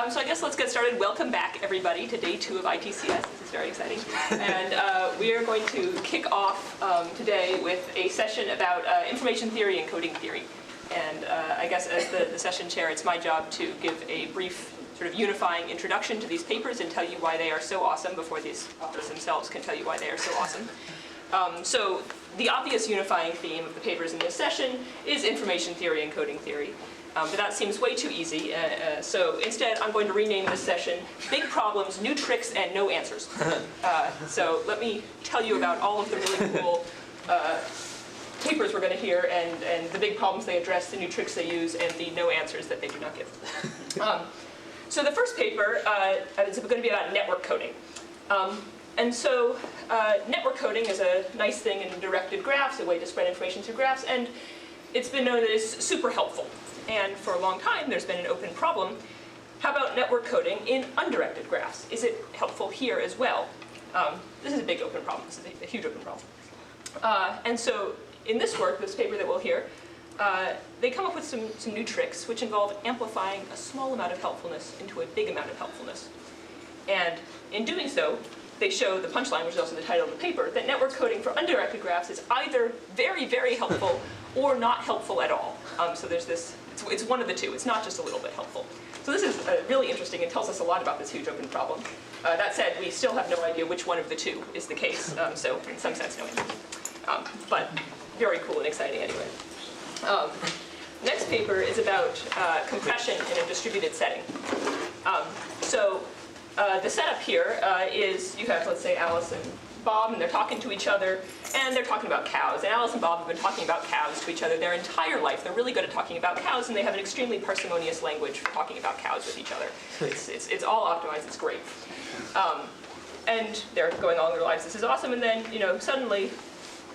So I guess let's get started. Welcome back, everybody, to day 2 of ITCS. This is very exciting. And we are going to kick off today with a session about information theory and coding theory. And I guess as the session chair, it's my job to give a brief sort of unifying introduction to these papers and tell you why they are so awesome before these authors themselves can tell you why they are so awesome. So the obvious unifying theme of the papers in this session is information theory and coding theory. But that seems way too easy, so instead I'm going to rename this session Big Problems, New Tricks, and No Answers. So let me tell you about all of the really cool papers we're going to hear, and the big problems they address, the new tricks they use, and the no answers that they do not give. So the first paper is going to be about network coding. And so network coding is a nice thing in directed graphs, a way to spread information through graphs, and it's been known as super helpful. And for a long time, there's been an open problem. How about network coding in undirected graphs? Is it helpful here as well? This is a big open problem. This is a huge open problem. And so in this work, this paper that we'll hear, they come up with some new tricks which involve amplifying a small amount of helpfulness into a big amount of helpfulness. And in doing so, they show the punchline, which is also the title of the paper, that network coding for undirected graphs is either very, very helpful or not helpful at all. So there's this, it's one of the two. It's not just a little bit helpful. So this is really interesting and tells us a lot about this huge open problem. That said, we still have no idea which one of the two is the case. So in some sense, no answer. But very cool and exciting anyway. Next paper is about compression in a distributed setting. So the setup here is you have, let's say, Alice and Bob, and they're talking to each other, and they're talking about cows. And Alice and Bob have been talking about cows to each other their entire life. They're really good at talking about cows, and they have an extremely parsimonious language for talking about cows with each other. It's all optimized. It's great. And they're going on their lives. This is awesome. And then, suddenly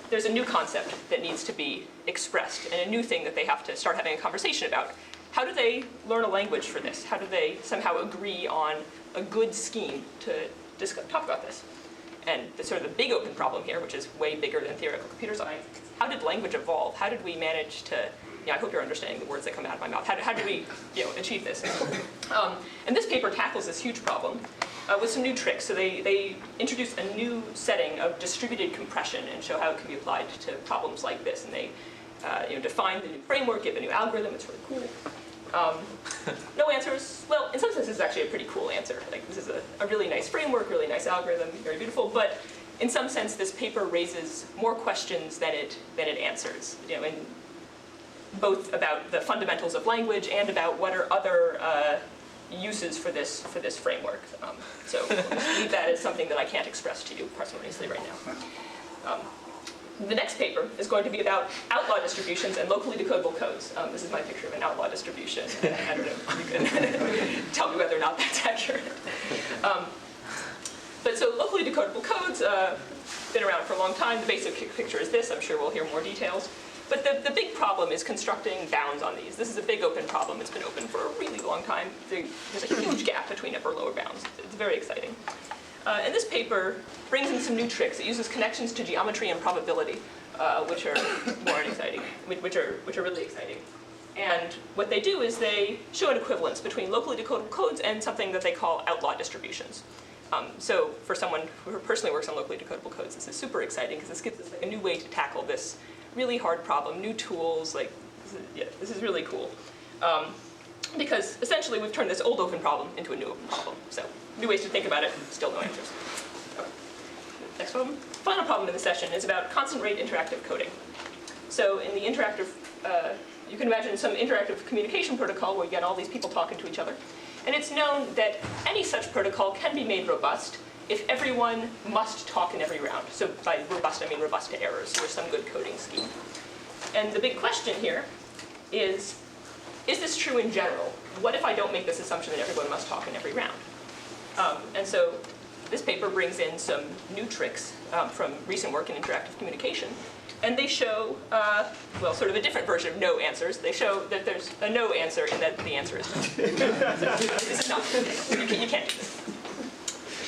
there's a new concept that needs to be expressed, and a new thing that they have to start having a conversation about. How do they learn a language for this? How do they somehow agree on a good scheme to talk about this? And the sort of the big open problem here, which is way bigger than theoretical computer science, how did language evolve? How did we manage to, I hope you're understanding the words that come out of my mouth. How did we achieve this? And this paper tackles this huge problem with some new tricks. So they introduce a new setting of distributed compression and show how it can be applied to problems like this. And they define the new framework, give a new algorithm. It's really cool. No answers. Well, in some sense, this is actually a pretty cool answer. Like, this is a really nice framework, really nice algorithm, very beautiful. But in some sense, this paper raises more questions than it answers. In both about the fundamentals of language and about what are other uses for this framework. So I'll just leave that as something that I can't express to you parsimoniously right now. The next paper is going to be about outlaw distributions and locally decodable codes. This is my picture of an outlaw distribution. I don't know if you can tell me whether or not that's accurate. But so locally decodable codes, been around for a long time. The basic picture is this. I'm sure we'll hear more details. But the big problem is constructing bounds on these. This is a big open problem. It's been open for a really long time. There's a huge gap between upper and lower bounds. It's very exciting. And this paper brings in some new tricks. It uses connections to geometry and probability, which are more exciting, which are really exciting. And what they do is they show an equivalence between locally decodable codes and something that they call outlaw distributions. So for someone who personally works on locally decodable codes, this is super exciting because this gives us a new way to tackle this really hard problem, new tools. This is really cool. Because essentially we've turned this old open problem into a new open problem. So new ways to think about it, still no answers. Okay. Next problem. Final problem in the session is about constant rate interactive coding. So in the interactive, you can imagine some interactive communication protocol where you get all these people talking to each other. And it's known that any such protocol can be made robust if everyone must talk in every round. So by robust, I mean robust to errors. So there's some good coding scheme. And the big question here is this true in general? What if I don't make this assumption that everyone must talk in every round? And so this paper brings in some new tricks from recent work in interactive communication. And they show, sort of a different version of no answers. They show that there's a no answer and that the answer is no. This is not. You can't do this.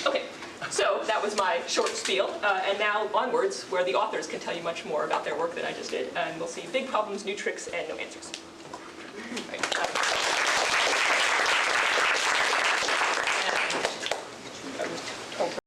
OK, so that was my short spiel. And now onwards, where the authors can tell you much more about their work than I just did. And we'll see big problems, new tricks, and no answers. Right. I'm told